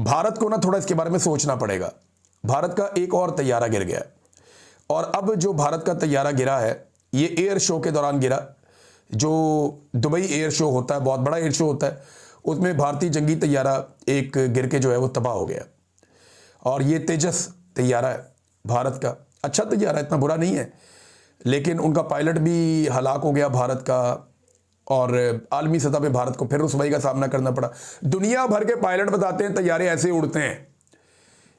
भारत को ना थोड़ा इसके बारे में सोचना पड़ेगा। भारत का एक और तैयारा गिर गया है और अब जो भारत का तैयारा गिरा है ये एयर शो के दौरान गिरा। जो दुबई एयर शो होता है, बहुत बड़ा एयर शो होता है, उसमें भारतीय जंगी तैयारा एक गिर के जो है वो तबाह हो गया। और ये तेजस तैयारा है भारत का, अच्छा तैयारा, इतना बुरा नहीं है, लेकिन उनका पायलट भी हलाक हो गया भारत का और आलमी सतह पे भारत को फिर रुसवाई का सामना करना पड़ा। दुनिया भर के पायलट बताते हैं तैयारे ऐसे उड़ते हैं,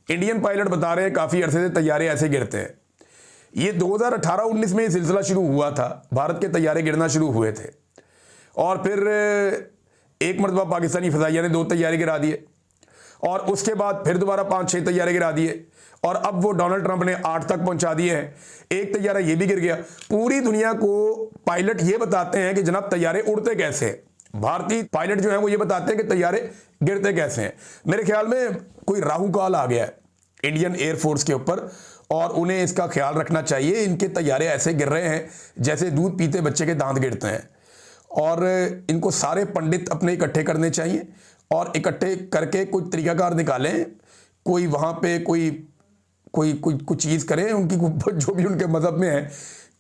इंडियन पायलट बता रहे हैं काफ़ी अरसे से तैयारे ऐसे गिरते हैं। ये 2018-19 में ये सिलसिला शुरू हुआ था, भारत के तैयारे गिरना शुरू हुए थे और फिर एक मरतबा पाकिस्तानी फ़िज़ाइया ने 2 तैयारे गिरा दिए और उसके बाद फिर दोबारा 5-6 तैयारे गिरा दिए और अब वो डोनाल्ड ट्रंप ने 8 तक पहुंचा दिए हैं। एक तैयारा ये भी गिर गया। पूरी दुनिया को पायलट ये बताते हैं कि जनाब तैयारे उड़ते कैसे हैं, भारतीय पायलट जो है वो ये बताते हैं कि तैयारे गिरते कैसे हैं। मेरे ख्याल में कोई राहु काल आ गया है इंडियन एयरफोर्स के ऊपर और उन्हें इसका ख्याल रखना चाहिए। इनके तैयारे ऐसे गिर रहे हैं जैसे दूध पीते बच्चे के दांत गिरते हैं और इनको सारे पंडित अपने इकट्ठे करने चाहिए और इकट्ठे करके कोई तरीकाकार निकालें, कोई वहाँ पे कोई कुछ चीज़ करें, उनकी जो भी उनके मज़हब में है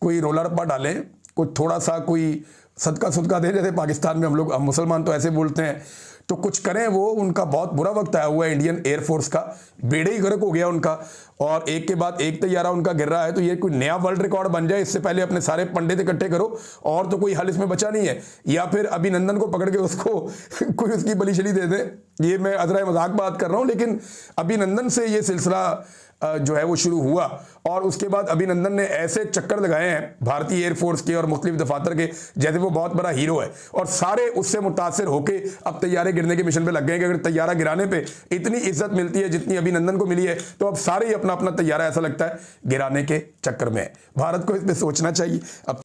कोई रोला रप्पा डालें, कोई थोड़ा सा कोई सदका दें, जैसे पाकिस्तान में हम मुसलमान तो ऐसे बोलते हैं, तो कुछ करें। वो उनका बहुत बुरा वक्त आया हुआ है इंडियन एयरफोर्स का, बेड़े ही गर्क हो गया उनका और एक के बाद एक तैयारा उनका गिर रहा है। तो ये कोई नया वर्ल्ड रिकॉर्ड बन जाए, इससे पहले अपने सारे पंडित इकट्ठे करो और तो कोई हल इसमें बचा नहीं है। या फिर अभिनंदन को पकड़ के उसको कोई उसकी बलि शली दे दे। ये मैं अजरा मजाक बात कर रहा हूँ, लेकिन अभिनंदन से ये सिलसिला जो है वो शुरू हुआ और उसके बाद अभिनंदन ने ऐसे चक्कर लगाए हैं भारतीय एयरफोर्स के और मुख्तलिफ दफातर के जैसे वो बहुत बड़ा हीरो है और सारे उससे मुतासिर होके अब तैयारे गिरने के मिशन पे लग गए कि अगर तैयारा गिराने पे इतनी इज्जत मिलती है जितनी अभिनंदन को मिली है तो अब सारे ही अपना अपना तैयारा ऐसा लगता है गिराने के चक्कर में। भारत को इस पर सोचना चाहिए। अब